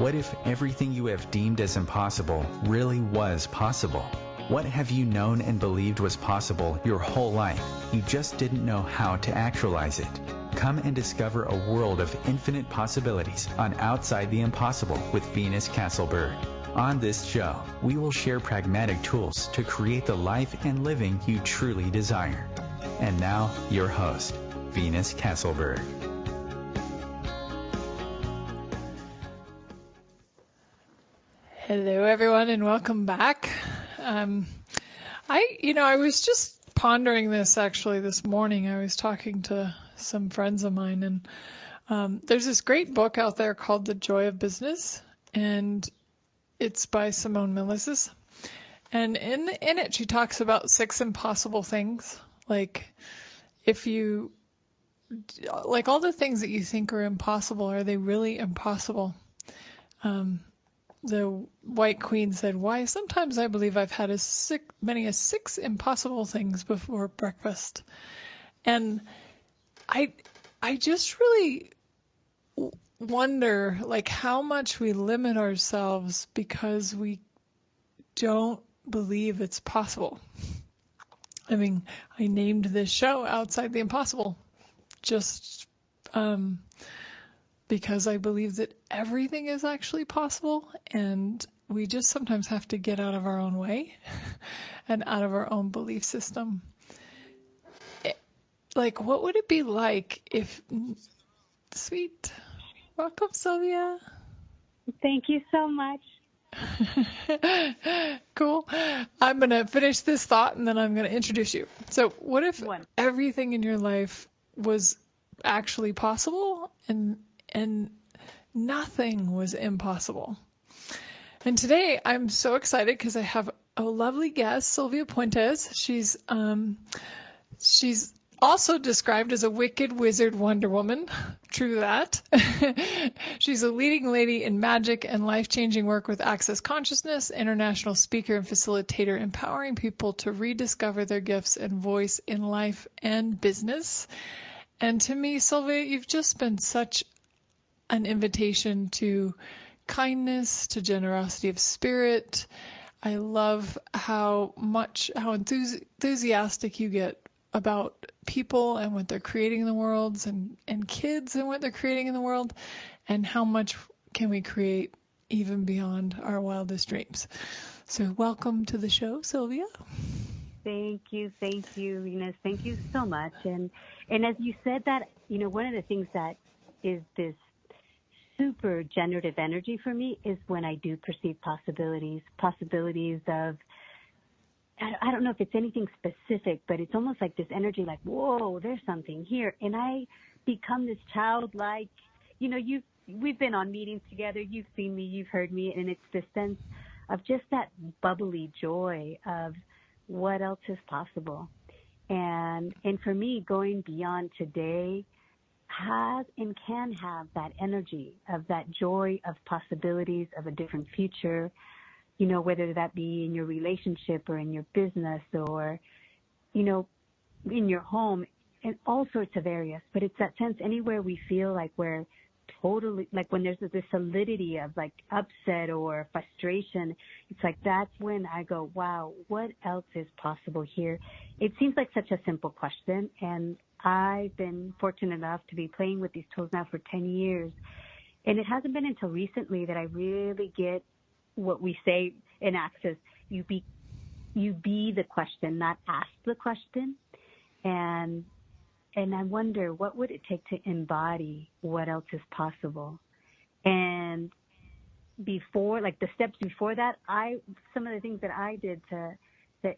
What if everything you have deemed as impossible really was possible? What have you known and believed was possible your whole life? You just didn't know how to actualize it. Come and discover a world of infinite possibilities on Outside the Impossible with Venus Castleberg. On this show, we will share pragmatic tools to create the life and living you truly desire. And now, your host, Venus Castleberg. Hello, everyone, and welcome back. I was just pondering this actually this morning. I was talking to some friends of mine, and there's this great book out there called The Joy of Business, and it's by Simone Milasas. And in it, she talks about 6 impossible things. Like, all the things that you think are impossible, are they really impossible? The White Queen said, "Why, sometimes I believe I've had many as 6 impossible things before breakfast." And I just really wonder, how much we limit ourselves because we don't believe it's possible. I mean, I named this show Outside the Impossible just because I believe that everything is actually possible, and we just sometimes have to get out of our own way and out of our own belief system. What would it be like if... Sweet. Welcome, Sylvia. Thank you so much. Cool. I'm going to finish this thought, and then I'm going to introduce you. So what if everything in your life was actually possible and nothing was impossible? And today I'm so excited because I have a lovely guest, Sylvia Puentes. She's also described as a wicked wizard Wonder Woman. True that. She's a leading lady in magic and life-changing work with Access Consciousness, international speaker and facilitator, empowering people to rediscover their gifts and voice in life and business. And to me, Sylvia, you've just been such an invitation to kindness, to generosity of spirit. I love how enthusiastic you get about people and what they're creating in the world, and kids and what they're creating in the world, and how much can we create even beyond our wildest dreams. So welcome to the show, Sylvia. Thank you, Venus. Thank you so much. And as you said that, one of the things that is this super generative energy for me is when I do perceive possibilities of, I don't know if it's anything specific, but it's almost like this energy, like, whoa, there's something here. And I become this childlike, we've been on meetings together, you've seen me, you've heard me, and it's this sense of just that bubbly joy of what else is possible. And for me, going beyond today has and can have that energy of that joy of possibilities of a different future, whether that be in your relationship or in your business or, in your home, in all sorts of areas. But it's that sense anywhere we feel like we're totally, like when there's this solidity of upset or frustration, it's like that's when I go, wow, what else is possible here? It seems like such a simple question, and I've been fortunate enough to be playing with these tools now for 10 years, and it hasn't been until recently that I really get what we say in Access, you be the question, not ask the question. And I wonder, what would it take to embody what else is possible? And before, the steps before that, some of the things that I did to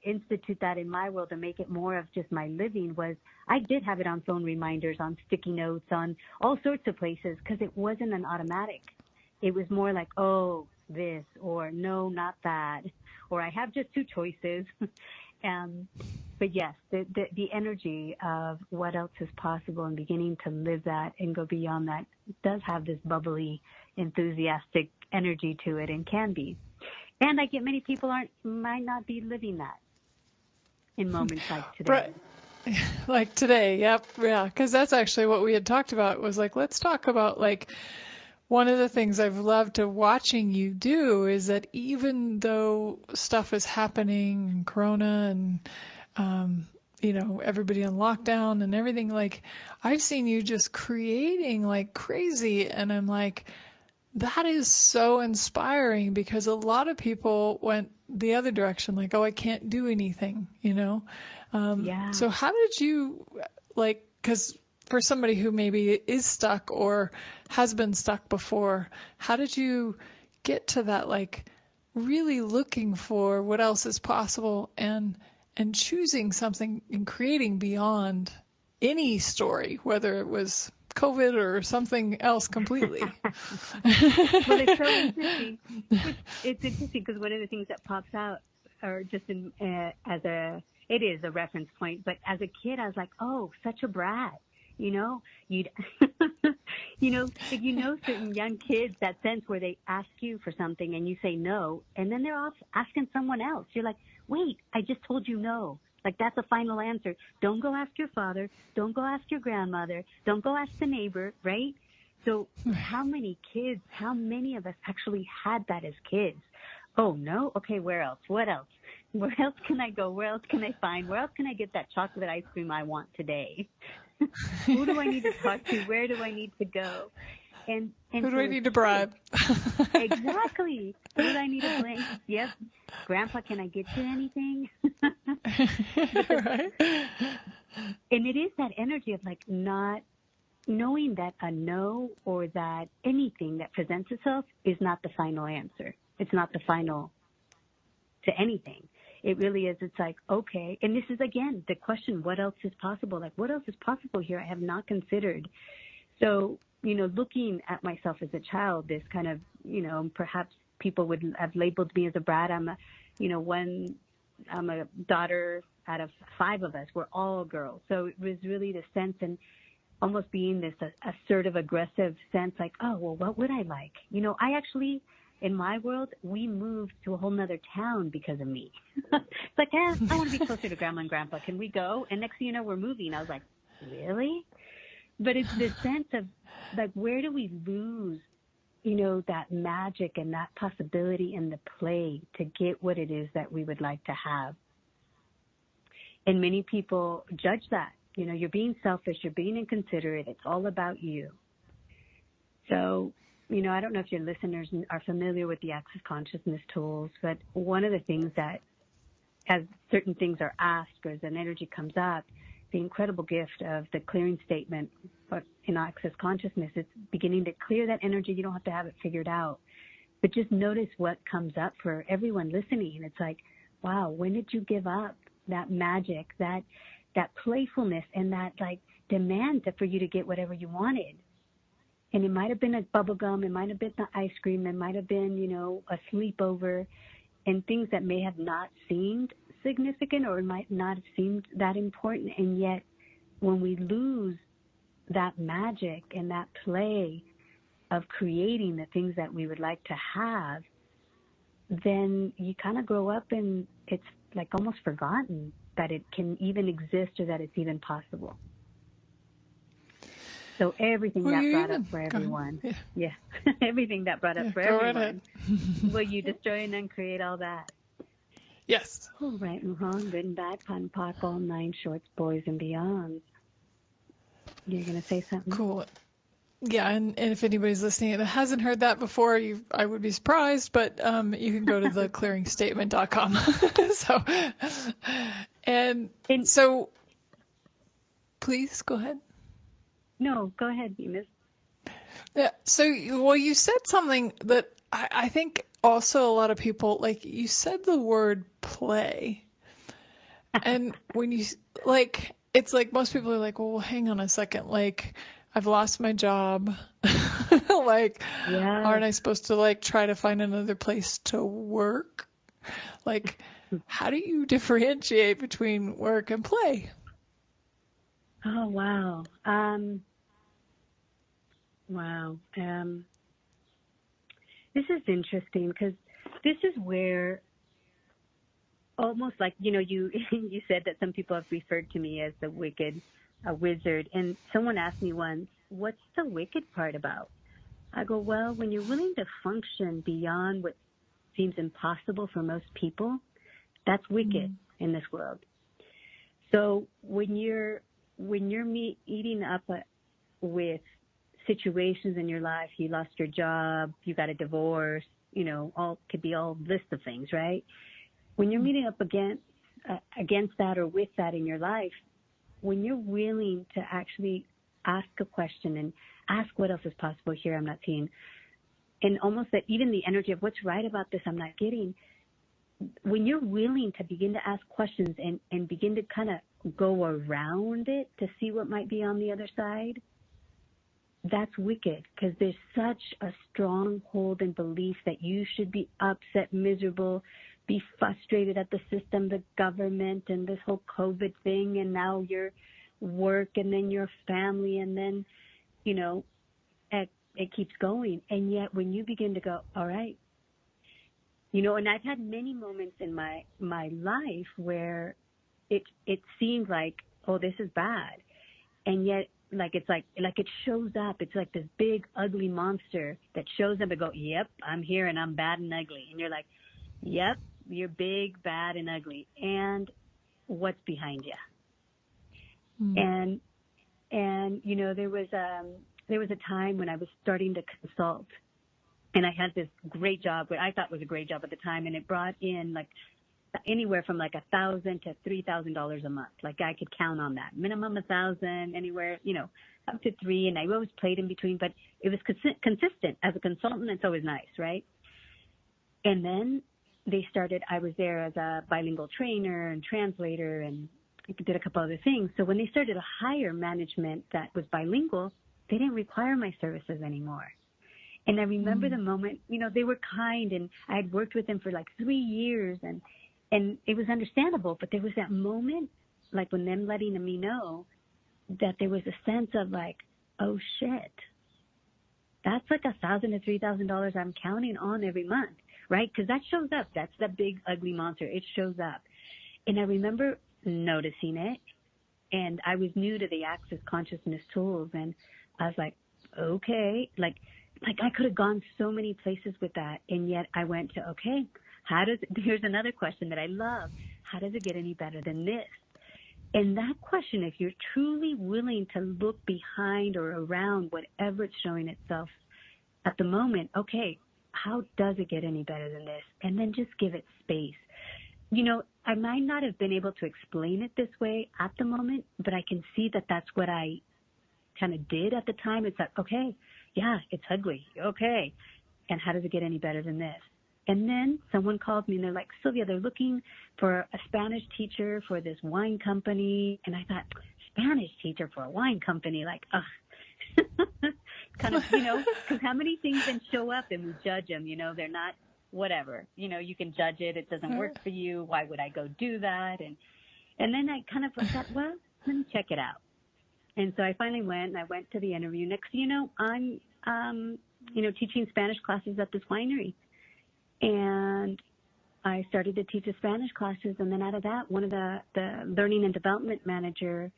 institute that in my world and make it more of just my living was I did have it on phone reminders, on sticky notes, on all sorts of places, because it wasn't an automatic. It was more like, oh, this, or no, not that, or I have just 2 choices. But yes, the energy of what else is possible and beginning to live that and go beyond that does have this bubbly, enthusiastic energy to it, and can be. And I get many people might not be living that in moments like today. Right. Like today, yep, yeah, because that's actually what we had talked about, was let's talk about one of the things I've loved to watching you do is that even though stuff is happening and Corona and, everybody on lockdown and everything, like I've seen you just creating like crazy. And I'm like, that is so inspiring because a lot of people went the other direction, like, oh, I can't do anything, Yeah. So how did you, because for somebody who maybe is stuck or has been stuck before, how did you get to that, like, really looking for what else is possible and choosing something and creating beyond any story, whether it was COVID or something else completely? Well, it's so interesting. It's interesting because one of the things that pops out, or just it is a reference point, but as a kid, I was like, oh, such a brat. You'd, certain young kids, that sense where they ask you for something and you say no, and then they're off asking someone else. You're like, wait, I just told you no. Like, that's a final answer. Don't go ask your father. Don't go ask your grandmother. Don't go ask the neighbor, right? So how many of us actually had that as kids? Oh, no? Okay, where else? What else? Where else can I go? Where else can I find? Where else can I get that chocolate ice cream I want today? Who do I need to talk to? Where do I need to go? And who do I need to bribe? Exactly. Who do I need to blame? Yep. Grandpa, can I get you anything? Right. And it is that energy of like not knowing that a no or that anything that presents itself is not the final answer. It's not the final to anything. It really is. It's like, okay. And this is, again, the question, what else is possible? Like, what else is possible here I have not considered? So, looking at myself as a child, this kind of, perhaps people would have labeled me as a brat. I'm a daughter out of 5 of us. We're all girls. So it was really the sense and almost being this assertive, aggressive sense like, oh, well, what would I like? I actually, in my world, we moved to a whole nother town because of me. It's like, I want to be closer to Grandma and Grandpa. Can we go? And next thing you know, we're moving. I was like, really? But it's this sense of, like, where do we lose, that magic and that possibility and the play to get what it is that we would like to have? And many people judge that. You're being selfish. You're being inconsiderate. It's all about you. So, I don't know if your listeners are familiar with the Access Consciousness tools, but one of the things that, as certain things are asked or as an energy comes up, the incredible gift of the clearing statement in Access Consciousness, it's beginning to clear that energy. You don't have to have it figured out, but just notice what comes up for everyone listening. It's like, wow, when did you give up that magic, that playfulness, and that like demand for you to get whatever you wanted? And it might have been a bubble gum, it might have been the ice cream, it might have been, a sleepover, and things that may have not seemed significant or might not have seemed that important. And yet when we lose that magic and that play of creating the things that we would like to have, then you kind of grow up and it's like almost forgotten that it can even exist or that it's even possible. So everything that brought up for everyone. Yeah. Everything that brought up for everyone. Will you destroy and uncreate all that? Yes. Oh, right and wrong, good and bad, POD, POC, all 9 shorts, boys and beyond. You're going to say something? Cool. Yeah, and if anybody's listening that hasn't heard that before, I would be surprised, but you can go to theclearingstatement.com. So please go ahead. No, go ahead, Eunice. Yeah. So, you said something that I think also a lot of people, like, you said the word play. And when you, like, it's like most people are like, well, hang on a second. Like, I've lost my job. Like, aren't I supposed to, like, try to find another place to work? Like, how do you differentiate between work and play? Oh, wow. This is interesting because this is where almost like, you said that some people have referred to me as the wicked wizard. And someone asked me once, what's the wicked part about? I go, well, when you're willing to function beyond what seems impossible for most people, that's wicked in this world. So when you're eating up with situations in your life, you lost your job, you got a divorce, could be all list of things, right? When you're meeting up against that or with that in your life, when you're willing to actually ask a question and ask what else is possible here I'm not seeing, and almost that even the energy of what's right about this I'm not getting, when you're willing to begin to ask questions and begin to kind of go around it to see what might be on the other side, that's wicked, because there's such a strong hold and belief that you should be upset, miserable, be frustrated at the system, the government, and this whole COVID thing, and now your work, and then your family, and then, it keeps going. And yet when you begin to go, all right, and I've had many moments in my life where it seems like, oh, this is bad. And yet, it shows up. It's like this big, ugly monster that shows up and go, yep, I'm here and I'm bad and ugly. And you're like, yep, you're big, bad, and ugly. And what's behind you? And there was a time when I was starting to consult, and I had this great job, what I thought was a great job at the time, and it brought in anywhere from $1,000 to $3,000 a month. I could count on that. Minimum 1,000, anywhere, up to 3, and I always played in between, but it was consistent. As a consultant, it's always nice, right? And then I was there as a bilingual trainer and translator, and did a couple other things. So when they started to hire management that was bilingual, they didn't require my services anymore. And I remember the moment, they were kind, and I had worked with them for 3 years, and it was understandable, but there was that moment, when them letting me know that there was a sense of oh shit, that's $1,000 to $3,000 I'm counting on every month, right? Because that shows up. That's the big ugly monster. It shows up. And I remember noticing it, and I was new to the Access Consciousness tools, and I was like, okay, I could have gone so many places with that, and yet I went to, okay, here's another question that I love. How does it get any better than this? And that question, if you're truly willing to look behind or around whatever it's showing itself at the moment, okay, how does it get any better than this? And then just give it space. I might not have been able to explain it this way at the moment, but I can see that that's what I kind of did at the time. It's okay, yeah, it's ugly. Okay. And how does it get any better than this? And then someone called me and they're like, Sylvia, they're looking for a Spanish teacher for this wine company. And I thought, Spanish teacher for a wine company? Kind of, because how many things then show up and we judge them, they're not whatever, you can judge it. It doesn't work for you. Why would I go do that? And then I kind of thought, well, let me check it out. And so I finally went, and I went to the interview. Next thing you know, I'm, teaching Spanish classes at this winery. And I started to teach the Spanish classes. And then out of that, one of the learning and development manager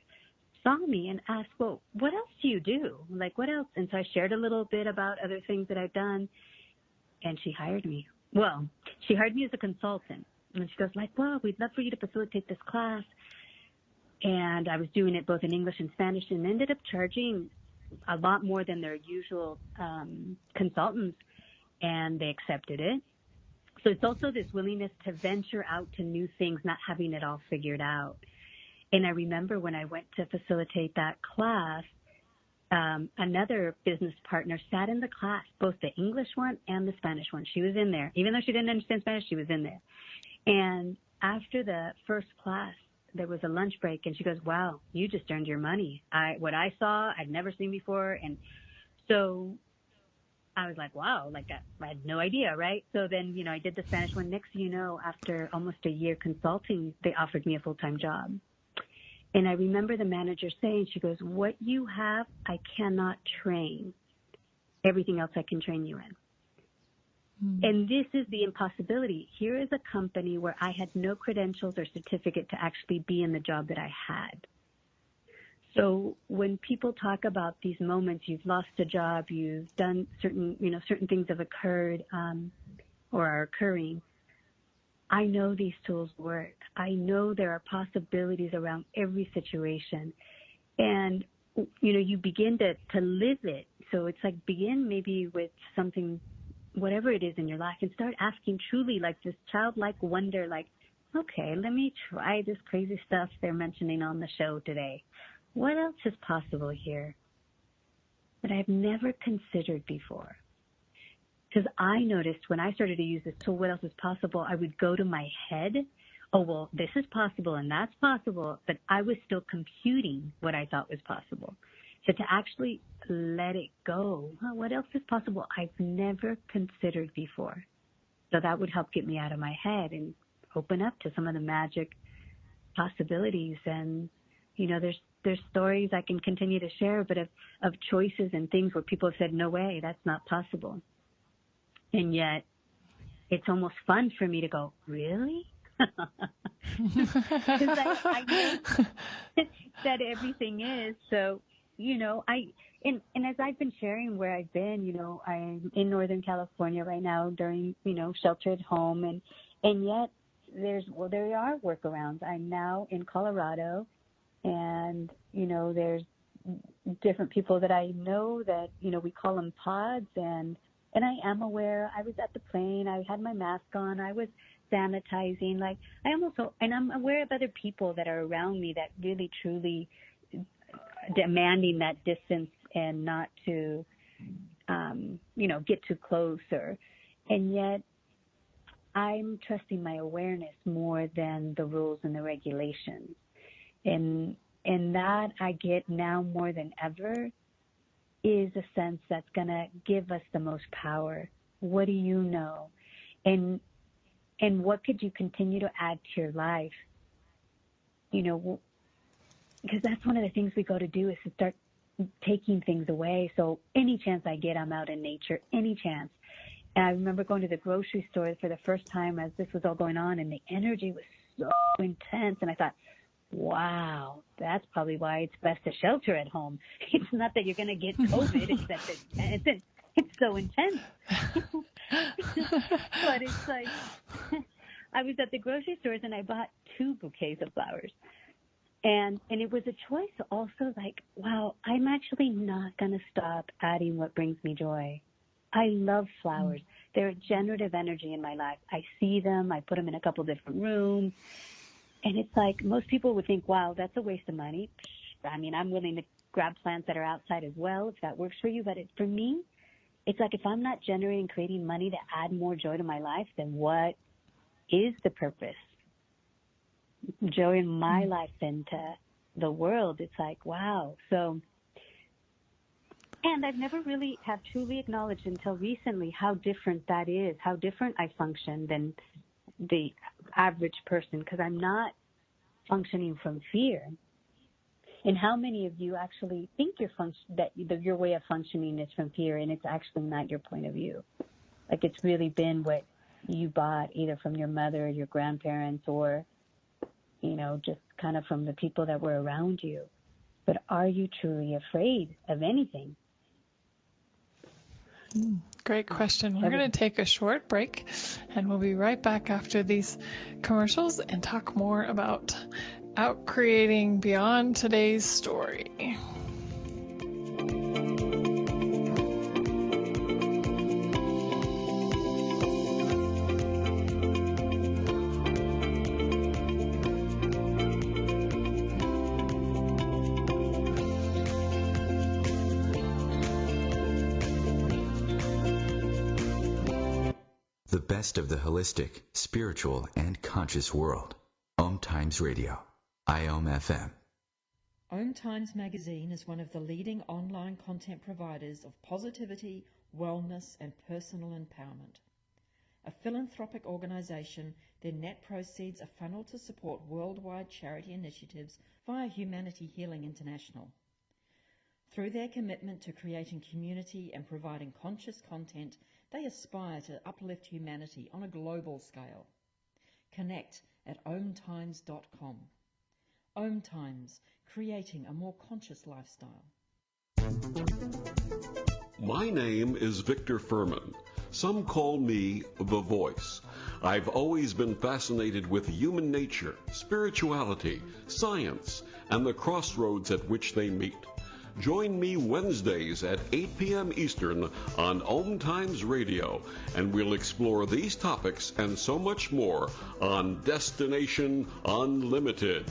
saw me and asked, well, what else do you do? What else? And so I shared a little bit about other things that I've done. And she hired me. Well, she hired me as a consultant. And she goes well, we'd love for you to facilitate this class. And I was doing it both in English and Spanish, and ended up charging a lot more than their usual consultants, and they accepted it. So it's also this willingness to venture out to new things, not having it all figured out. And I remember when I went to facilitate that class, another business partner sat in the class, both the English one and the Spanish one. She was in there. Even though she didn't understand Spanish, she was in there. And after the first class, there was a lunch break, and she goes, wow, you just earned your money. What I saw, I'd never seen before. And so I was like, wow, I had no idea, right? So then, I did the Spanish one. Next thing you know, after almost a year consulting, they offered me a full-time job. And I remember the manager saying, she goes, what you have, I cannot train. Everything else I can train you in. And this is the impossibility. Here is a company where I had no credentials or certificate to actually be in the job that I had. So when people talk about these moments, you've lost a job, you've done certain things have occurred or are occurring, I know these tools work. I know there are possibilities around every situation. And, you begin to live it. So it's like begin maybe with something, whatever it is in your life, and start asking truly like this childlike wonder, like, okay, let me try this crazy stuff they're mentioning on the show today. What else is possible here that I've never considered before? Because I noticed when I started to use this tool, what else is possible, I would go to my head. Oh, well, this is possible and that's possible. But I was still computing what I thought was possible. So to actually let it go, what else is possible I've never considered before? So that would help get me out of my head and open up to some of the magic possibilities. And, there's stories I can continue to share, but of choices and things where people have said, no way, that's not possible. And yet it's almost fun for me to go, really? Because I know that everything is. So, and as I've been sharing where I've been, I'm in Northern California right now during, shelter at home. And yet there are workarounds. I'm now in Colorado, and, there's different people that I know that, we call them pods, and I am aware. I was at the plane. I had my mask on. I was sanitizing. And I'm aware of other people that are around me that really, truly demanding that distance and not to, get too close. And yet I'm trusting my awareness more than the rules and the regulations. And that I get now more than ever is a sense that's going to give us the most power. What do you know? And what could you continue to add to your life? Because that's one of the things we go to do is to start taking things away. So any chance I get, I'm out in nature, any chance. And I remember going to the grocery store for the first time as this was all going on, and the energy was so intense. And I thought, wow, that's probably why it's best to shelter at home. It's not that you're going to get COVID, it's that it's so intense. But it's like, I was at the grocery stores and I bought 2 bouquets of flowers. And it was a choice also, like, wow, I'm actually not going to stop adding what brings me joy. I love flowers. They're a generative energy in my life. I see them. I put them in a couple different rooms. And it's like most people would think, wow, that's a waste of money. I mean, I'm willing to grab plants that are outside as well if that works for you. But for me, it's like if I'm not generating, creating money to add more joy to my life, then what is the purpose? Joy in my life and to the world. It's like, wow. So, and I've never really have truly acknowledged until recently how different that is, how different I function than the average person, because I'm not functioning from fear. And how many of you actually think your way of functioning is from fear, and it's actually not your point of view? Like it's really been what you bought either from your mother or your grandparents or, just kind of from the people that were around you. But are you truly afraid of anything? Great question. We're going to take a short break, and we'll be right back after these commercials and talk more about out-creating beyond today's story. The best of the holistic, spiritual, and conscious world. OMTimes Radio. IOM-FM. OMTimes magazine is one of the leading online content providers of positivity, wellness, and personal empowerment. A philanthropic organization, their net proceeds are funneled to support worldwide charity initiatives via Humanity Healing International. Through their commitment to creating community and providing conscious content, they aspire to uplift humanity on a global scale. Connect at omtimes.com. OMTimes, creating a more conscious lifestyle. My name is Victor Furman. Some call me the Voice. I've always been fascinated with human nature, spirituality, science, and the crossroads at which they meet. Join me Wednesdays at 8 p.m. Eastern on OMTimes Radio, and we'll explore these topics and so much more on Destination Unlimited.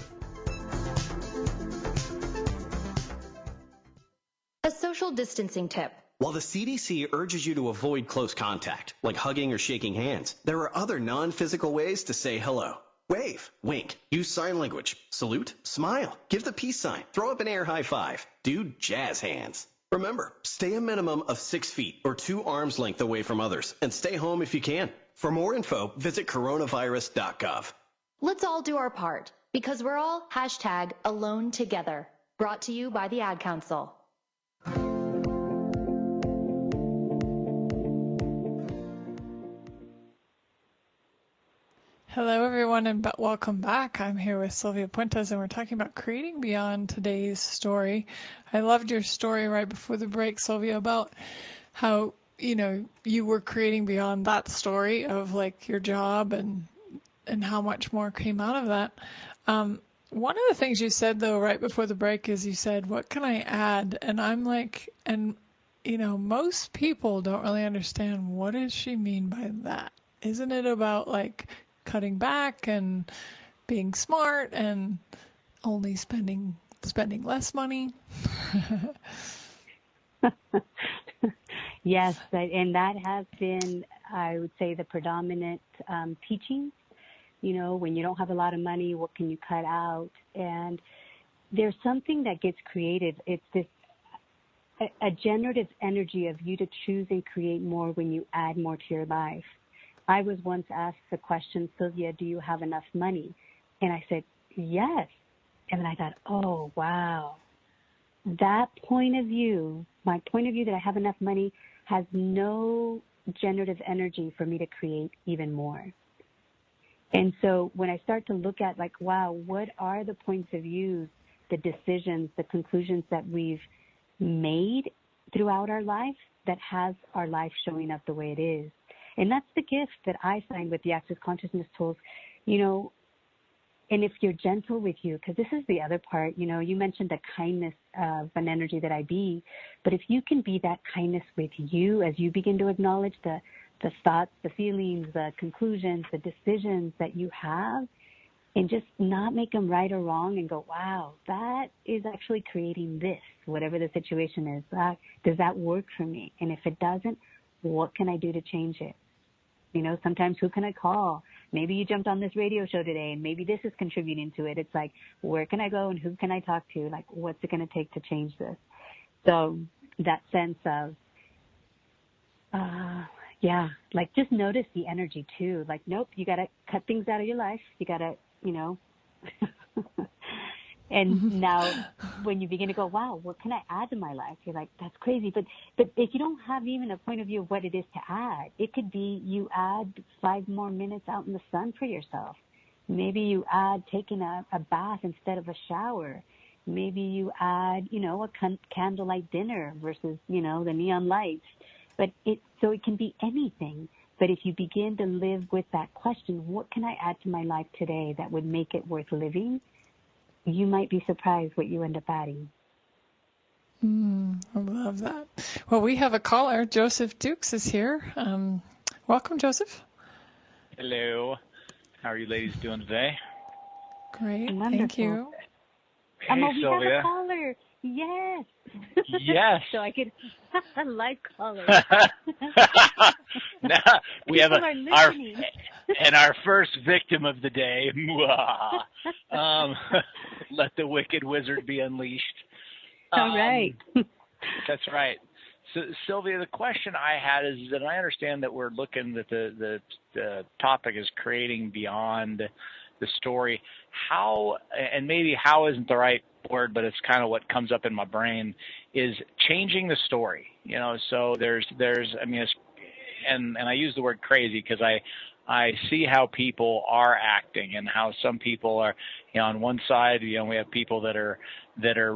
A social distancing tip. While the CDC urges you to avoid close contact, like hugging or shaking hands, there are other non-physical ways to say hello. Wave, wink, use sign language, salute, smile, give the peace sign, throw up an air high five, do jazz hands. Remember, stay a minimum of 6 feet or 2 arms length away from others, and stay home if you can. For more info, visit coronavirus.gov. Let's all do our part, because we're all #AloneTogether. Brought to you by the Ad Council. Hello, everyone, and welcome back. I'm here with Sylvia Puentes, and we're talking about creating beyond today's story. I loved your story right before the break, Sylvia, about how, you were creating beyond that story of like your job and how much more came out of that. One of the things you said, though, right before the break is you said, what can I add? And I'm like, most people don't really understand, what does she mean by that? Isn't it about like cutting back and being smart and only spending less money? Yes, and that has been, I would say, the predominant teaching. When you don't have a lot of money, what can you cut out? And there's something that gets created. It's this a generative energy of you to choose and create more when you add more to your life. I was once asked the question, Sylvia, do you have enough money? And I said, yes. And then I thought, oh, wow. That point of view, my point of view that I have enough money, has no generative energy for me to create even more. And so when I start to look at like, wow, what are the points of view, the decisions, the conclusions that we've made throughout our life that has our life showing up the way it is? And that's the gift that I find with the Access Consciousness tools, and if you're gentle with you, because this is the other part, you mentioned the kindness of an energy that I be, but if you can be that kindness with you as you begin to acknowledge the thoughts, the feelings, the conclusions, the decisions that you have, and just not make them right or wrong and go, wow, that is actually creating this, whatever the situation is. Does that work for me? And if it doesn't, what can I do to change it? Sometimes who can I call? Maybe you jumped on this radio show today and maybe this is contributing to it. It's like, where can I go and who can I talk to? Like, what's it going to take to change this? So that sense of, like just notice the energy too. Like, nope, you got to cut things out of your life. You got to, and now when you begin to go, wow, what can I add to my life? You're like, that's crazy. But if you don't have even a point of view of what it is to add, it could be you add 5 more minutes out in the sun for yourself. Maybe you add taking a bath instead of a shower. Maybe you add, a candlelight dinner versus, the neon lights. But so it can be anything. But if you begin to live with that question, what can I add to my life today that would make it worth living? You might be surprised what you end up adding. I love that. Well, we have a caller. Joseph Dukes is here. Welcome, Joseph. Hello. How are you ladies doing today? Great. Wonderful. Thank you. Hey, we Sylvia. have a caller. Yes. Yes. So I could a live caller. Now, we have our first victim of the day. Let the wicked wizard be unleashed. All right. That's right. So, Sylvia, the question I had is that I understand that we're looking that the topic is creating beyond the story. How, and maybe how isn't the right word, but it's kind of what comes up in my brain, is changing the story. So there's I mean, and I use the word crazy because I see how people are acting and how some people are, on one side, we have people that are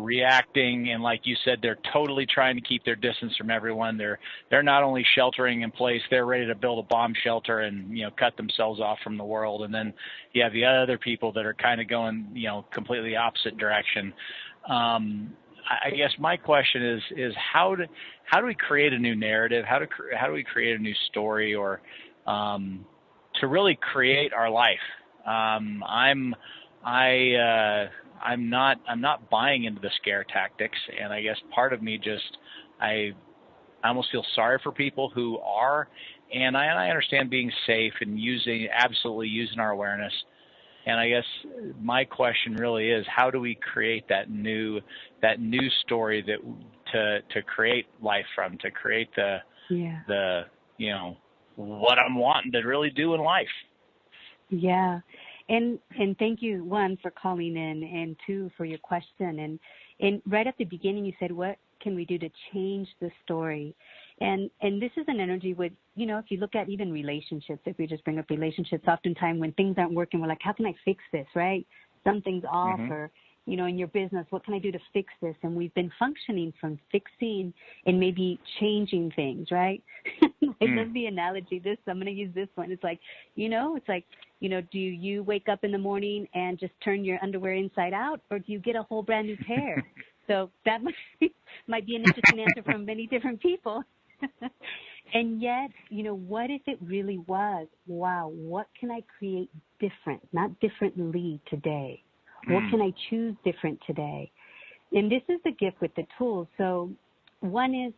reacting, and like you said, they're totally trying to keep their distance from everyone. They're not only sheltering in place, they're ready to build a bomb shelter and, cut themselves off from the world. And then you have the other people that are kind of going, completely opposite direction. I guess my question is how do we create a new narrative? How do we create a new story, or to really create our life? I'm not buying into the scare tactics, and I guess part of me I almost feel sorry for people who are, and I understand being safe and absolutely using our awareness. And I guess my question really is, how do we create that new story to create life from, to create the what I'm wanting to really do in life? Yeah. And thank you, one, for calling in, and two, for your question. And right at the beginning, you said, what can we do to change the story? And this is an energy with, if you look at even relationships, if we just bring up relationships, oftentimes when things aren't working, we're like, how can I fix this, right? Something's off, or, in your business, what can I do to fix this? And we've been functioning from fixing and maybe changing things, right? I love the analogy. I'm going to use this one. It's like, do you wake up in the morning and just turn your underwear inside out, or do you get a whole brand new pair? So that might be an interesting answer from many different people. And yet, what if it really was, wow, what can I create different, not differently today? What can I choose different today? And this is the gift with the tools. So one is,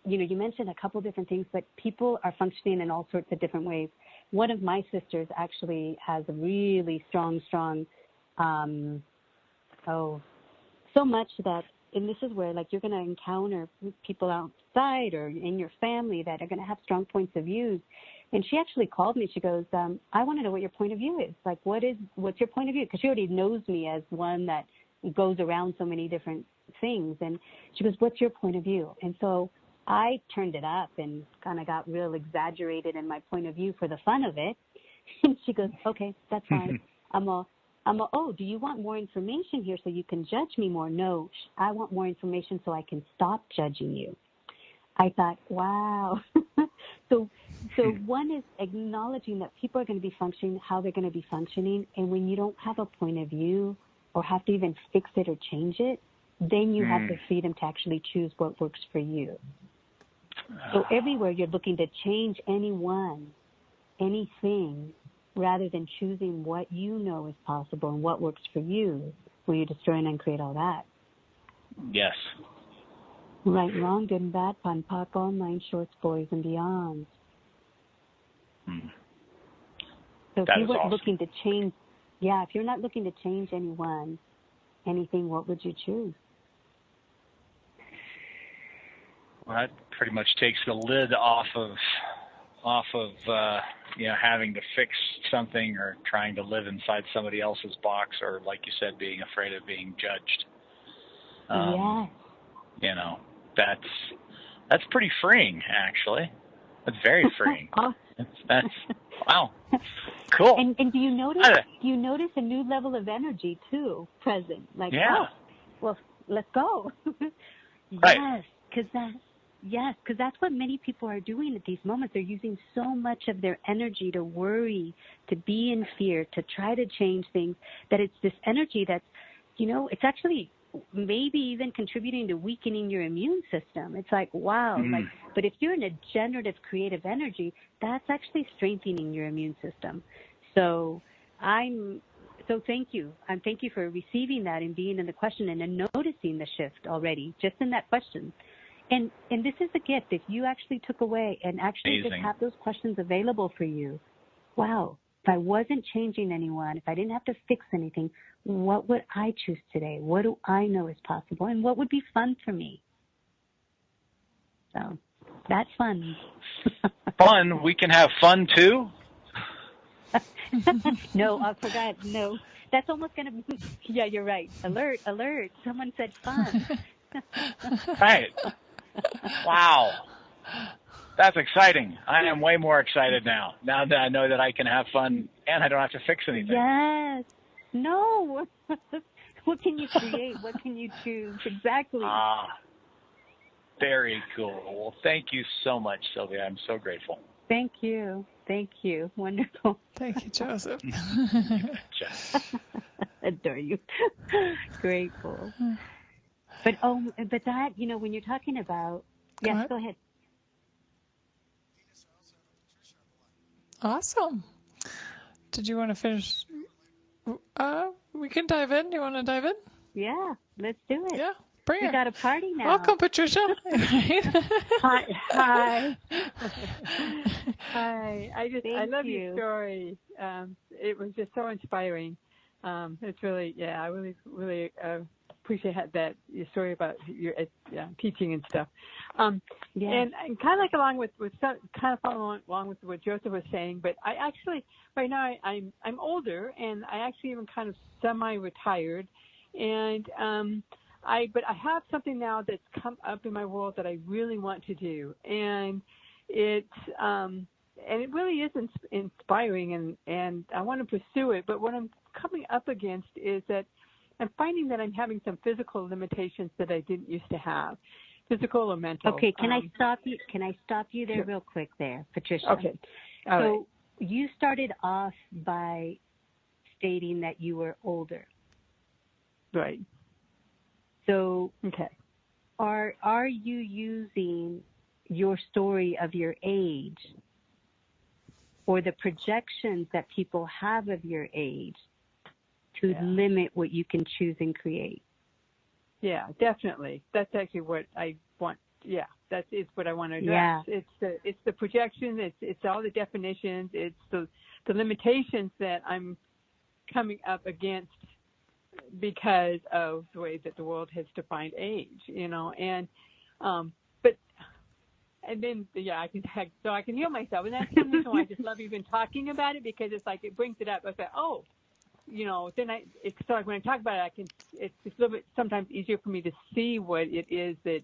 you mentioned a couple different things, but people are functioning in all sorts of different ways. One of my sisters actually has a really strong, so much that, and this is where, like, you're going to encounter people outside or in your family that are going to have strong points of view. And she actually called me. She goes, I want to know what your point of view is. Like, what's your point of view? Because she already knows me as one that goes around so many different things. And she goes, what's your point of view? And so I turned it up and kind of got real exaggerated in my point of view for the fun of it. And she goes, okay, that's fine. Oh, do you want more information here so you can judge me more? No, I want more information so I can stop judging you. I thought, wow. So one is acknowledging that people are going to be functioning how they're going to be functioning. And when you don't have a point of view or have to even fix it or change it, then you have the freedom to actually choose what works for you. So everywhere you're looking to change anyone, anything, rather than choosing what you know is possible and what works for you, where you destroy and uncreate all that. Yes. Right, wrong, good and bad, pun, POC, all nine shorts, boys and beyond. So if you weren't looking to change, if you're not looking to change anyone, anything, what would you choose? Well, that pretty much takes the lid off of having to fix something or trying to live inside somebody else's box, or, like you said, being afraid of being judged. That's pretty freeing, actually. That's very freeing. That's wow, cool. And do you notice a new level of energy too present? Like, well, let's go. Right. Yes, because that's what many people are doing at these moments. They're using so much of their energy to worry, to be in fear, to try to change things, that it's this energy that's, it's actually maybe even contributing to weakening your immune system. It's like, wow. But if you're in a generative, creative energy, that's actually strengthening your immune system. So thank you. Thank you for receiving that and being in the question and then noticing the shift already, just in that question. And this is the gift. If you actually took away and actually just have those questions available for you, wow, if I wasn't changing anyone, if I didn't have to fix anything, what would I choose today? What do I know is possible? And what would be fun for me? So that's fun. Fun? We can have fun too? No, I forgot. No, that's almost going to be, yeah, you're right. Alert. Someone said fun. Right. Wow. That's exciting. I am way more excited now that I know that I can have fun and I don't have to fix anything. Yes. No. What can you create? What can you choose? Exactly. Very cool. Well, thank you so much, Sylvia. I'm so grateful. Thank you. Thank you. Wonderful. Thank you, Joseph. Adore you. Grateful. But that, when you're talking about, yes, go ahead. Awesome. Did you want to finish? We can dive in. Do you want to dive in? Yeah, let's do it. Yeah, bring it. We got a party now. Welcome, Patricia. Hi. Hi. I love your story. It was just so inspiring. It's really, I really appreciate that your story about your teaching and stuff. And kind of like along with following along with what Joseph was saying, but I actually right now I'm older and I actually even kind of semi-retired, and but I have something now that's come up in my world that I really want to do, and it really is inspiring, and I want to pursue it. But what I'm coming up against is that I'm finding that I'm having some physical limitations that I didn't used to have, physical or mental. Okay, can I stop you? Can I stop you there real quick there, Patricia? Okay. All right. You started off by stating that you were older. Right. So, are you using your story of your age or the projections that people have of your age to limit what you can choose and create? Yeah, definitely. That's actually what I want. Yeah, that is what I want to address. Yeah. It's the projection. It's all the definitions. It's the limitations that I'm coming up against because of the way that the world has defined age, and then I can heal myself, and that's the reason why I just love even talking about it, because it's like it brings it up. I say, then it's so like when I talk about it, it's a little bit sometimes easier for me to see what it is that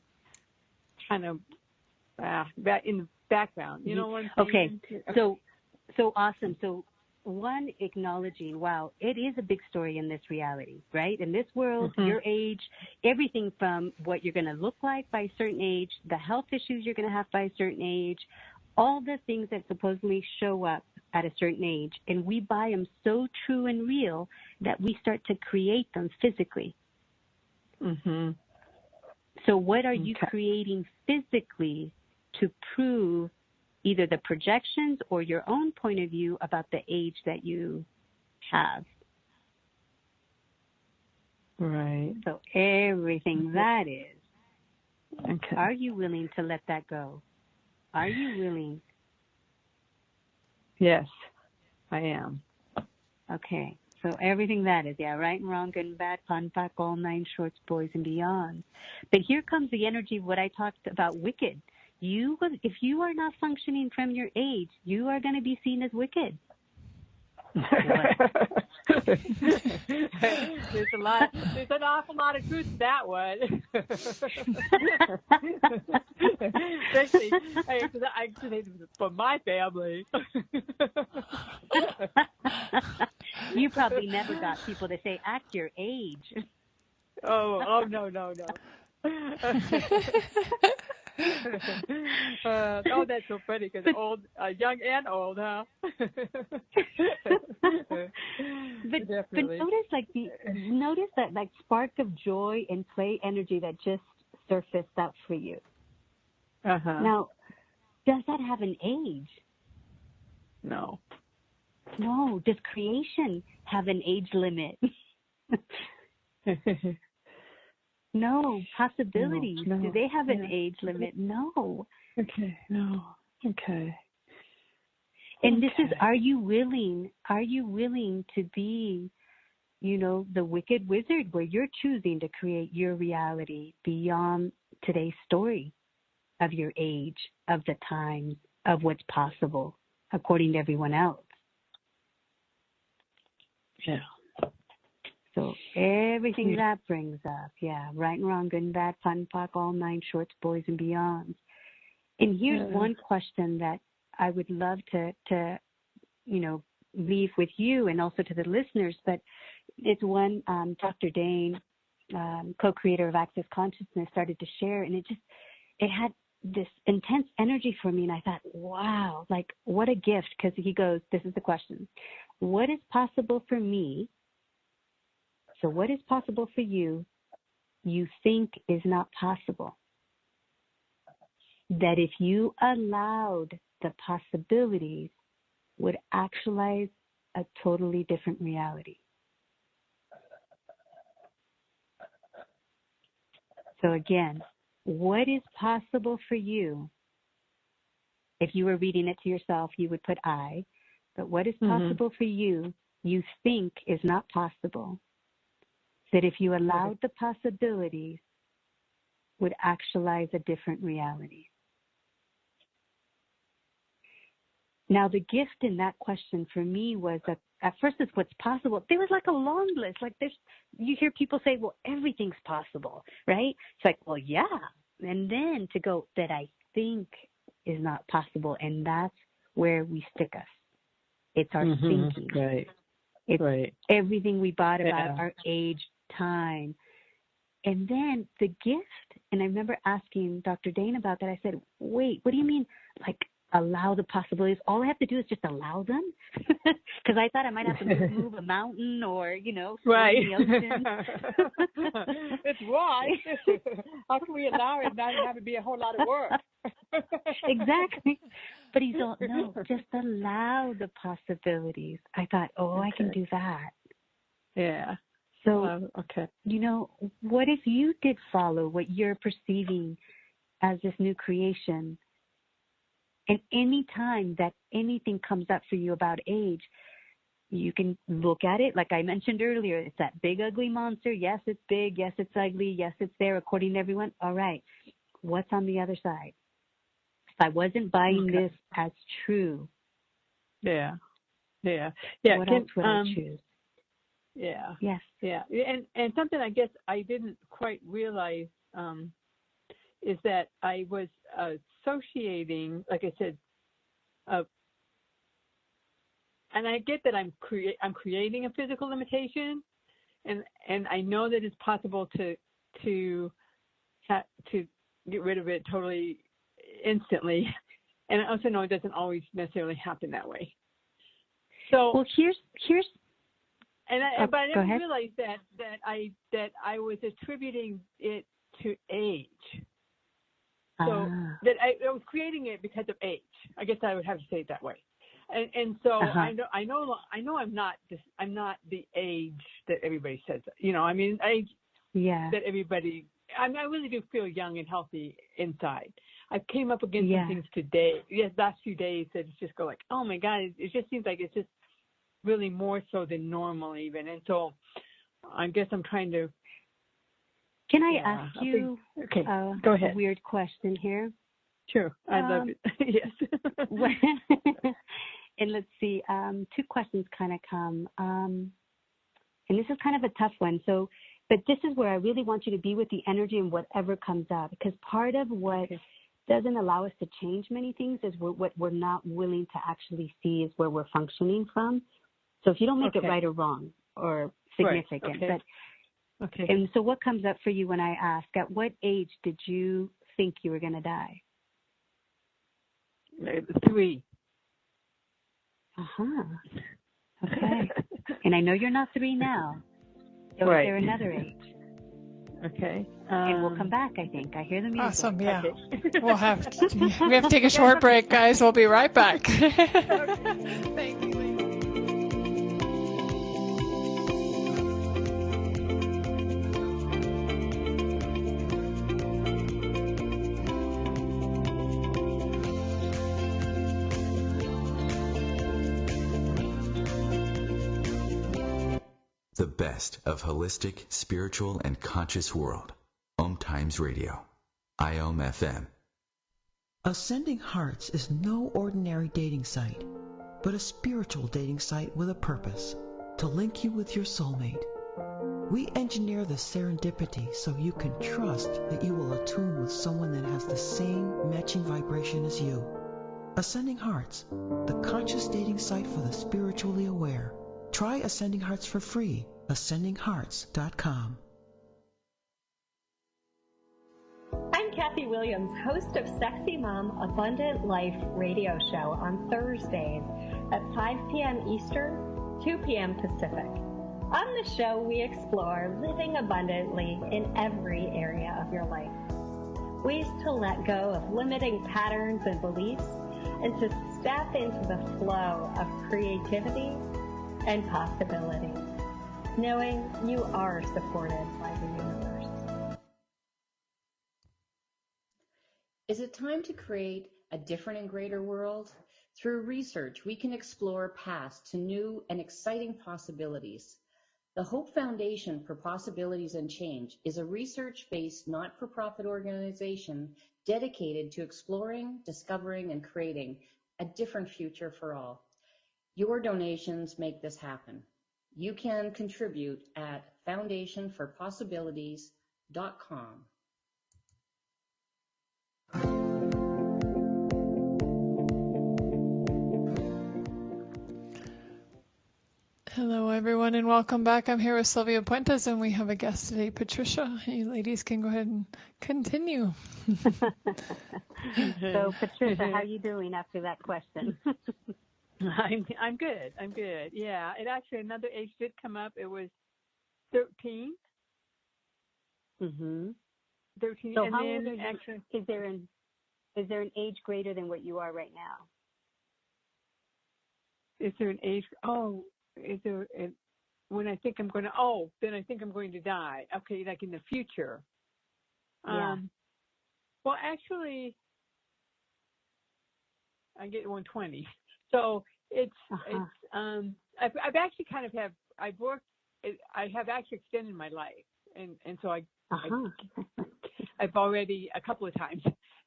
kind of in the background. You know what I'm saying? Okay. So awesome. So one, acknowledging, wow, it is a big story in this reality, right? In this world, your age, everything from what you're going to look like by a certain age, the health issues you're going to have by a certain age, all the things that supposedly show up at a certain age, and we buy them so true and real that we start to create them physically. Mm-hmm. So what are you creating physically to prove either the projections or your own point of view about the age that you have? Right. So everything that is, are you willing to let that go? Are you willing? Yes, I am. Okay. So everything that is, right and wrong, good and bad, fun, fuck, all nine shorts, boys and beyond. But here comes the energy of what I talked about, wicked. If you are not functioning from your age, you are going to be seen as wicked. There's an awful lot of truth to that one. Especially, I for my family. You probably never got people to say, act your age. Oh no. That's so funny because old, young and old, huh? But notice that like spark of joy and play energy that just surfaced up for you. Now, does that have an age? No. No. Does creation have an age limit? No. Possibilities. No. Do they have an age limit? No. Okay. No. Okay. And this is, are you willing to be, the wicked wizard where you're choosing to create your reality beyond today's story of your age, of the times, of what's possible, according to everyone else? Yeah. So everything that brings up, right and wrong, good and bad, fun, fuck, all nine shorts, boys and beyonds. And here's one question that I would love to leave with you and also to the listeners, but it's one Dr. Dane, co-creator of Access Consciousness, started to share, and it had this intense energy for me, and I thought, wow, like what a gift, because he goes, this is the question, what is possible for me? So what is possible for you think is not possible? That if you allowed the possibilities would actualize a totally different reality. So again, what is possible for you? If you were reading it to yourself, you would put I, but what is possible for you think is not possible. That if you allowed the possibilities would actualize a different reality. Now, the gift in that question for me was that at first it's what's possible. There was like a long list. Like you hear people say, well, everything's possible, right? It's like, well, yeah. And then to go that I think is not possible. And that's where we stick us. It's our thinking. Right. It's everything we bought about our age, time. And then the gift, and I remember asking Dr. Dane about that. I said, wait, what do you mean? Like, allow the possibilities. All I have to do is just allow them, because I thought I might have to move a mountain or, swim in the ocean. It's why. How can we allow it and not have it be a whole lot of work? Exactly. But he's all, no, just allow the possibilities. I thought, I can do that. Yeah. So, what if you did follow what you're perceiving as this new creation? And any time that anything comes up for you about age, you can look at it. Like I mentioned earlier, it's that big, ugly monster. Yes, it's big. Yes, it's ugly. Yes, it's there according to everyone. All right. What's on the other side? If I wasn't buying this as true. Yeah. What else would I choose? Yeah. Yes. Yeah. And something I guess I didn't quite realize is that I was associating, like I said, and I get that I'm creating a physical limitation, and I know that it's possible to get rid of it totally instantly, and I also know it doesn't always necessarily happen that way. So well, here's. But I didn't realize that I was attributing it to age. So that I was creating it because of age. I guess I would have to say it that way. And so I know I'm not the age that everybody says. That everybody. I really do feel young and healthy inside. I came up against some things today. Last few days that it's just go like, oh my God, it just seems like it's just really more so than normal even. And so I guess I'm trying to. Can I ask you go ahead. A weird question here? Sure. I love it. Yes. And let's see, two questions kind of come. And this is kind of a tough one. So, but this is where I really want you to be with the energy and whatever comes up. Because part of what doesn't allow us to change many things is what we're not willing to actually see is where we're functioning from. So if you don't make it right or wrong or significant. And so what comes up for you when I ask, at what age did you think you were going to die? 3. Okay. And I know you're not 3 now. So is there another age? Okay. And we'll come back, I think. I hear the music. Awesome, yeah. We have to take a short break, guys. We'll be right back. Thank you. The best of holistic, spiritual, and conscious world. OMTimes Radio. IOM FM. Ascending Hearts is no ordinary dating site, but a spiritual dating site with a purpose to link you with your soulmate. We engineer the serendipity so you can trust that you will attune with someone that has the same matching vibration as you. Ascending Hearts, the conscious dating site for the spiritually aware. Try Ascending Hearts for free. AscendingHearts.com. I'm Kathy Williams, host of Sexy Mom Abundant Life radio show on Thursdays at 5 p.m. Eastern, 2 p.m. Pacific. On the show, we explore living abundantly in every area of your life. Ways to let go of limiting patterns and beliefs and to step into the flow of creativity and possibility, knowing you are supported by the universe. Is it time to create a different and greater world? Through research, we can explore paths to new and exciting possibilities. The Hope Foundation for Possibilities and Change is a research-based, not-for-profit organization dedicated to exploring, discovering, and creating a different future for all. Your donations make this happen. You can contribute at foundationforpossibilities.com. Hello, everyone, and welcome back. I'm here with Sylvia Puentes, and we have a guest today, Patricia. You ladies can go ahead and continue. So, Patricia, how are you doing after that question? I'm good. I'm good. Yeah, it actually another age did come up. It was 13. Mm-hmm. 13. So, and how then old are you? actually, is there an age greater than what you are right now? is there an age? Oh. Is there when I think I'm going to then I think I'm going to die. Okay, like in the future. Yeah. Well, actually, I get 120. So it's I've actually kind of have I have actually extended my life, and so I've already a couple of times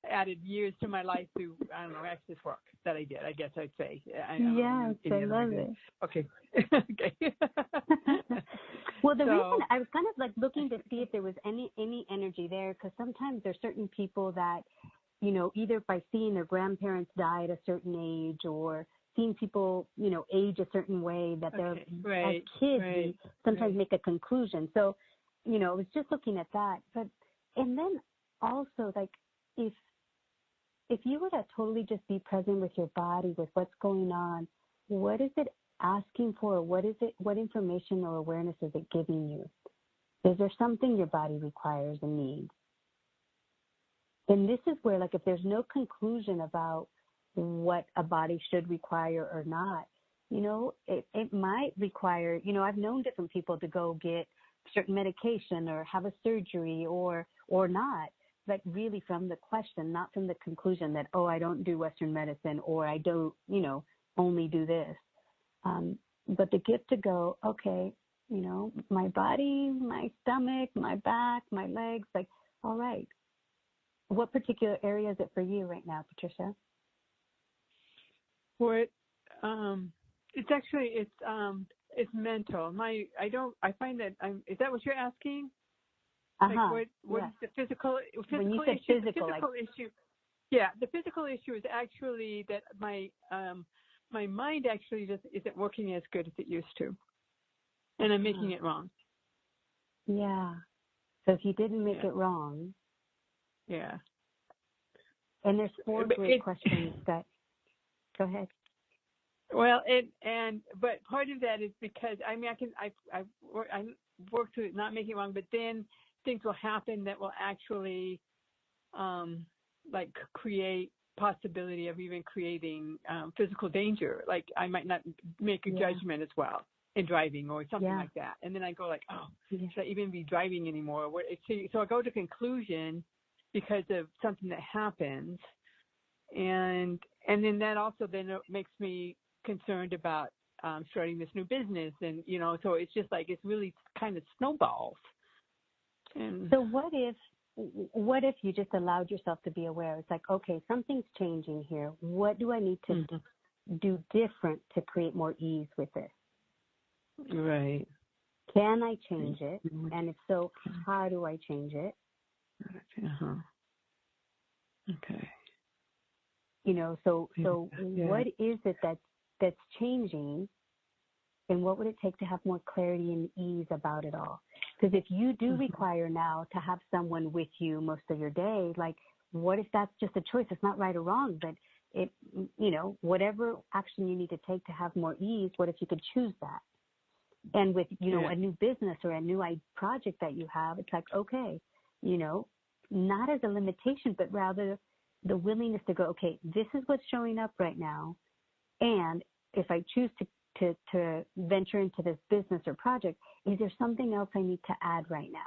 added years to my life through, I don't know, access work that I did, I guess I'd say. Yes, I love it. Okay. Okay. Well, the reason I was kind of like looking to see if there was any energy there, because sometimes there's certain people that, you know, either by seeing their grandparents die at a certain age or seeing people, you know, age a certain way that they're, as kids, we sometimes make a conclusion. So, you know, I was just looking at that. But, and then also, like, if you were to totally just be present with your body, with what's going on, what is it asking for? What information or awareness is it giving you? Is there something your body requires and needs? And this is where, like, if there's no conclusion about what a body should require or not, you know, it might require, you know, I've known different people to go get certain medication or have a surgery or not. But really from the question, not from the conclusion that, oh, I don't do Western medicine or I don't, you know, only do this. But the gift to go, okay, you know, my body, my stomach, my back, my legs, like, all right. What particular area is it for you right now, Patricia? It's actually, it's mental. I find that is that what you're asking? Like what is the physical when you said issue? Physical issue. Yeah, the physical issue is actually that my mind actually just isn't working as good as it used to, and I'm making it wrong. Yeah. So if you didn't make it wrong. Yeah. And there's four great questions that. Go ahead. Well, but part of that is because I work to not make it wrong, but then things will happen that will actually like create possibility of even creating physical danger. Like I might not make a judgment as well in driving or something like that. And then I go like, should I even be driving anymore? So I go to conclusion because of something that happens. And then that also then makes me concerned about starting this new business. And, you know, so it's just like, it's really kind of snowballs. And so what if you just allowed yourself to be aware? It's like, okay, something's changing here. What do I need to do different to create more ease with this? Right. Can I change it? And if so, how do I change it? Okay. You know, so what is it that's changing, and what would it take to have more clarity and ease about it all? Because if you do require now to have someone with you most of your day, like, what if that's just a choice? It's not right or wrong, but it, you know, whatever action you need to take to have more ease, what if you could choose that? And with, you know, a new business or a new project that you have, it's like, okay, you know, not as a limitation, but rather the willingness to go, okay, this is what's showing up right now. And if I choose to venture into this business or project, is there something else I need to add right now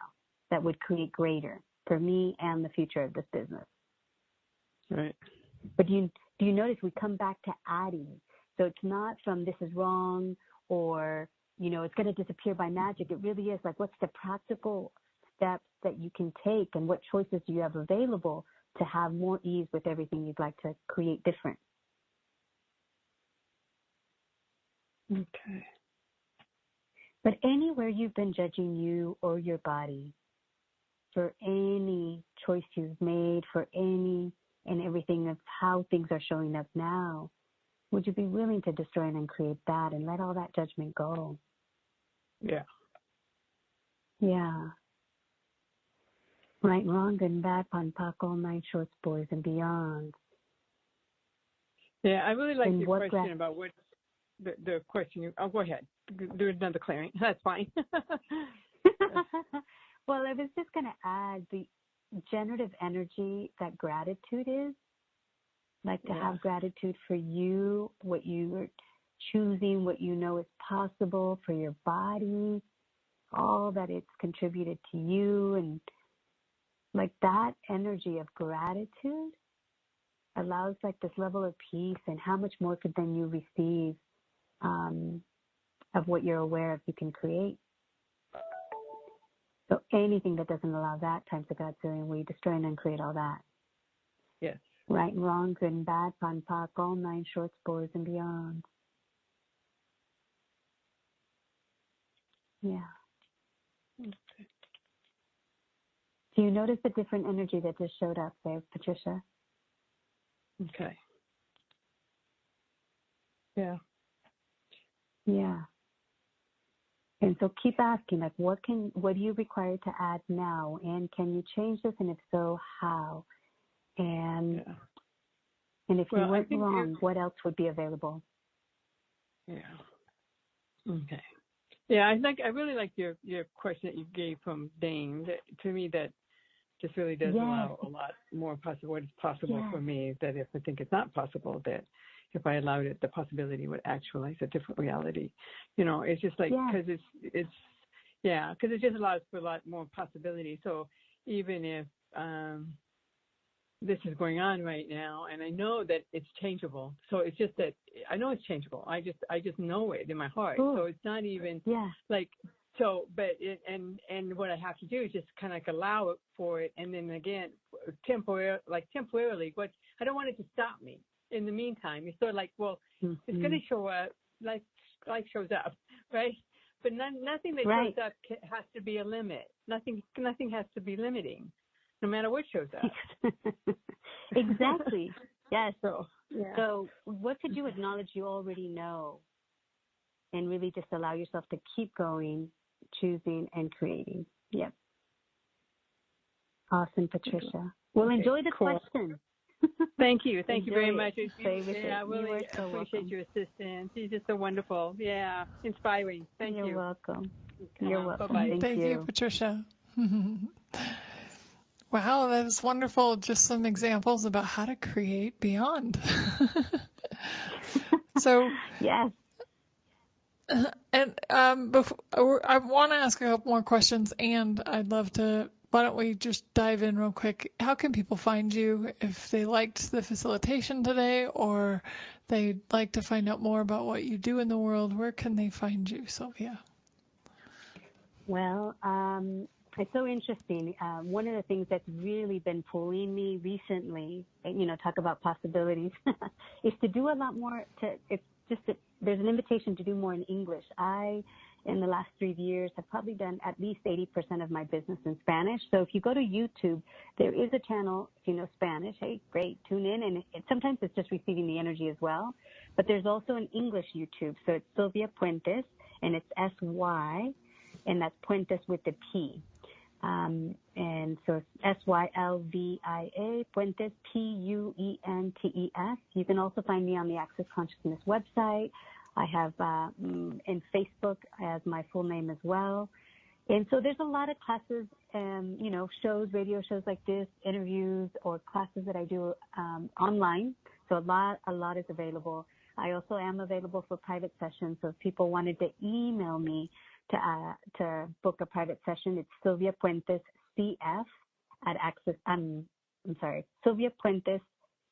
that would create greater for me and the future of this business? Right. But do you notice we come back to adding? So it's not from this is wrong or, you know, it's going to disappear by magic. It really is like, what's the practical steps that you can take, and what choices do you have available to have more ease with everything you'd like to create different? Okay. But anywhere you've been judging you or your body for any choice you've made, for any and everything of how things are showing up now, would you be willing to destroy and uncreate that and let all that judgment go? Yeah. Yeah. Right and wrong, good and bad, pon, poc, all nine shorts, boys, and beyond. Yeah, I really like your question about what the question. Oh, go ahead. Do another clearing. That's fine. Well, I was just going to add the generative energy that gratitude is. Like to have gratitude for you, what you are choosing, what you know is possible for your body, all that it's contributed to you. And like that energy of gratitude allows like this level of peace, and how much more could then you receive of what you're aware of you can create. So anything that doesn't allow that times the God zillion, we destroy and uncreate all that. Yes. Right and wrong, good and bad, pon, poc, all nine shorts, boys, and beyond. Yeah. Okay. Do you notice the different energy that just showed up there, Patricia? Okay. Yeah. Yeah. And so keep asking, like, what do you require to add now? And can you change this? And if so, how? And if you went wrong, what else would be available? Yeah. Okay. Yeah, I really like your question that you gave from Dane. To me, that just really does allow a lot more what is possible for me. That if I think it's not possible, that if I allowed it, the possibility would actualize a different reality. You know, it's just like, because because it just allows for a lot more possibility. So even if this is going on right now, and I know that it's changeable. So it's just that I know it's changeable. I just know it in my heart. Ooh. So it's not even like so. But and what I have to do is just kind of like allow it for it, and then again, temporarily. What I don't want it to stop me. In the meantime, it's sort of like, well, it's going to show up, like life shows up, right? But nothing that shows up has to be a limit. Nothing has to be limiting, no matter what shows up. Exactly. Yes. So what could you acknowledge you already know, and really just allow yourself to keep going, choosing, and creating? Yep. Awesome, Patricia. Well, enjoy the question. Thank you. Thank you very much. I really appreciate your assistance. You're just so wonderful. Yeah, inspiring. Thank you. You're welcome. You're welcome. Bye-bye. Thank you, Patricia. Wow, that was wonderful. Just some examples about how to create beyond. So, yes. And I want to ask a couple more questions, and I'd love to. Why don't we just dive in real quick? How can people find you if they liked the facilitation today, or they'd like to find out more about what you do in the world? Where can they find you, Sylvia? Well, it's so interesting. One of the things that's really been pulling me recently, talk about possibilities, is to do a lot more, there's an invitation to do more in English. In the last 3 years, have probably done at least 80% of my business in Spanish. So if you go to YouTube, there is a channel, if you know Spanish, hey, great, tune in. And sometimes it's just receiving the energy as well. But there's also an English YouTube. So it's Sylvia Puentes, and it's S-Y, and that's Puentes with the P. And so it's S-Y-L-V-I-A, Puentes, P-U-E-N-T-E-S. You can also find me on the Access Consciousness website. I have in Facebook as my full name as well. And so there's a lot of classes, shows, radio shows like this, interviews, or classes that I do online. So a lot is available. I also am available for private sessions. So if people wanted to email me to book a private session, it's Sylvia Puentes CF at Access. Sylvia Puentes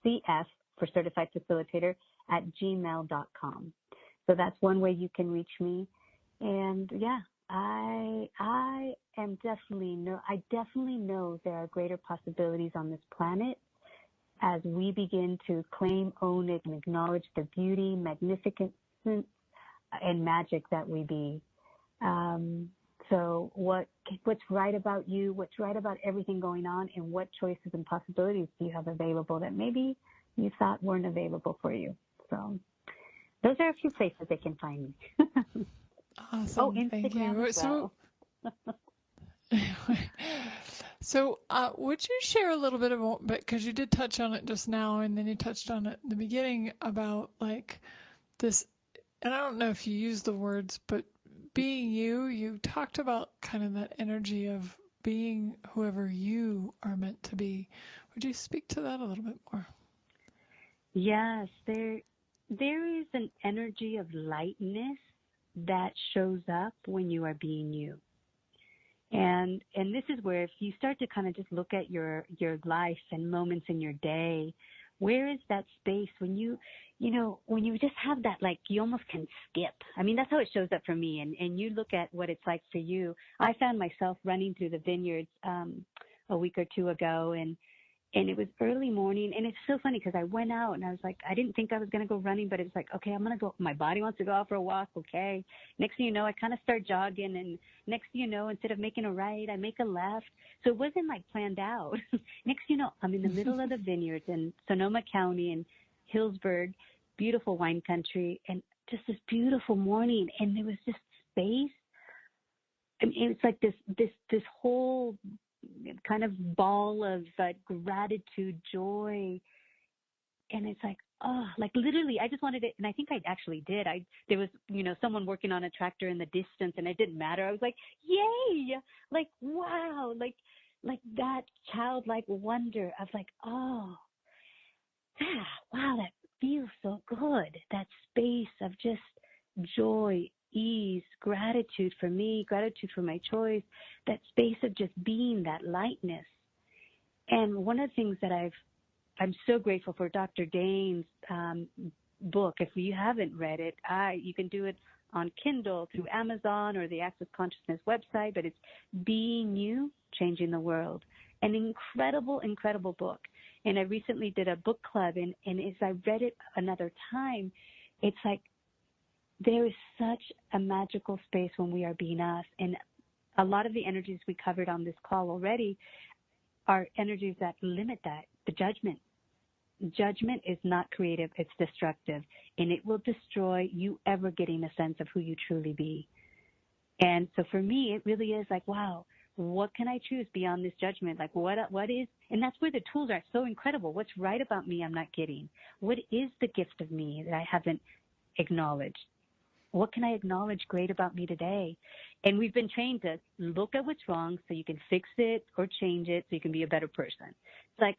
CF for Certified Facilitator at gmail.com. So that's one way you can reach me. And yeah, I definitely know there are greater possibilities on this planet as we begin to claim, own it, and acknowledge the beauty, magnificence, and magic that we be. So what's right about you, what's right about everything going on, and what choices and possibilities do you have available that maybe you thought weren't available for you? So those are a few places they can find me. Awesome. Thank you. As well. So would you share a little bit about, because you did touch on it just now, and then you touched on it in the beginning about like this, and I don't know if you used the words, but being you talked about kind of that energy of being whoever you are meant to be. Would you speak to that a little bit more? Yes, there is an energy of lightness that shows up when you are being you. And this is where if you start to kind of just look at your life and moments in your day, where is that space when you just have that, like, you almost can skip. I mean, that's how it shows up for me. And you look at what it's like for you. I found myself running through the vineyards a week or two ago, and it was early morning. And it's so funny because I went out and I was like, I didn't think I was going to go running, but it was like, okay, I'm going to go. My body wants to go out for a walk. Okay. Next thing you know, I kind of start jogging. And next thing you know, instead of making a right, I make a left. So it wasn't like planned out. Next thing you know, I'm in the middle of the vineyards in Sonoma County and Hillsburg, beautiful wine country, and just this beautiful morning. And there was just space. I mean, it's like this whole kind of ball of gratitude, joy. And it's like, oh, like literally, I just wanted it. And I think I actually did. There was, someone working on a tractor in the distance, and it didn't matter. I was like, yay, like, wow, like that childlike wonder of like, oh, wow, that feels so good. That space of just joy, ease, gratitude for me, gratitude for my choice, that space of just being, that lightness. And one of the things that I'm so grateful for, Dr. Dane's book. If you haven't read it, you can do it on Kindle, through Amazon, or the Access Consciousness website, but it's Being You, Changing the World. An incredible, incredible book. And I recently did a book club, and as I read it another time, it's like, there is such a magical space when we are being us. And a lot of the energies we covered on this call already are energies that limit that, the judgment. Judgment is not creative, it's destructive. And it will destroy you ever getting a sense of who you truly be. And so for me, it really is like, wow, what can I choose beyond this judgment? Like what is, and that's where the tools are so incredible. What's right about me I'm not getting? What is the gift of me that I haven't acknowledged? What can I acknowledge great about me today? And we've been trained to look at what's wrong so you can fix it or change it so you can be a better person. It's like,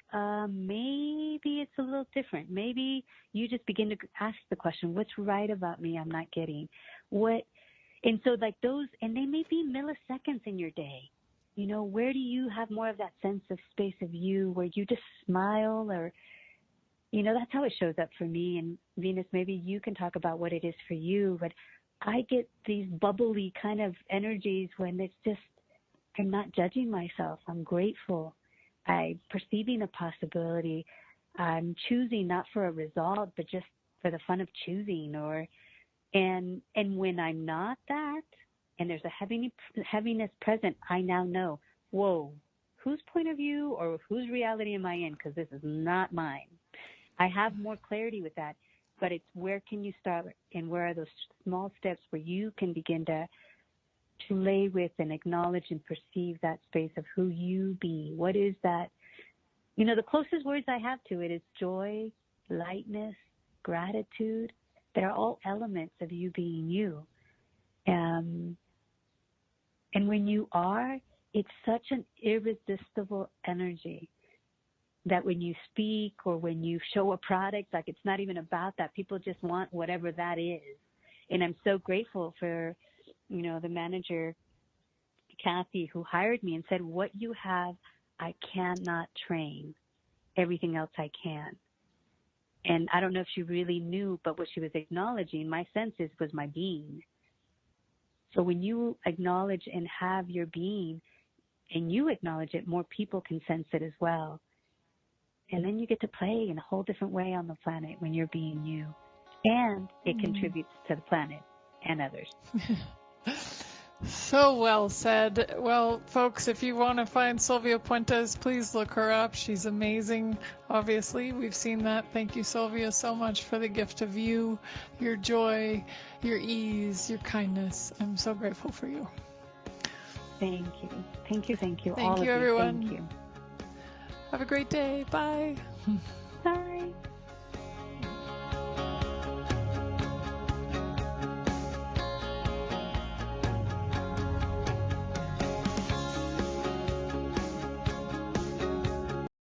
maybe it's a little different. Maybe you just begin to ask the question, what's right about me I'm not getting? And so like those, and they may be milliseconds in your day. Where do you have more of that sense of space of you where you just smile or, that's how it shows up for me. And Venus, maybe you can talk about what it is for you, but I get these bubbly kind of energies when it's just, I'm not judging myself. I'm grateful. I'm perceiving a possibility. I'm choosing not for a result, but just for the fun of choosing, and when I'm not that, and there's a heaviness present, I now know, whoa, whose point of view or whose reality am I in? Because this is not mine. I have more clarity with that, but it's where can you start, and where are those small steps where you can begin to lay with and acknowledge and perceive that space of who you be. What is that? You know, the closest words I have to it is joy, lightness, gratitude. They're all elements of you being you. And when you are, it's such an irresistible energy that when you speak or when you show a product, like it's not even about that. People just want whatever that is. And I'm so grateful for, you know, the manager, Kathy, who hired me and said, what you have, I cannot train. Everything else I can. And I don't know if she really knew, but what she was acknowledging, my sense is, was my being. So when you acknowledge and have your being and you acknowledge it, more people can sense it as well. And then you get to play in a whole different way on the planet when you're being you. And it contributes to the planet and others. So well said. Well, folks, if you want to find Sylvia Puentes, please look her up. She's amazing. Obviously, we've seen that. Thank you, Sylvia, so much for the gift of you, your joy, your ease, your kindness. I'm so grateful for you. Thank you. Thank you. Thank you. Thank you, everyone. Thank you. Have a great day. Bye.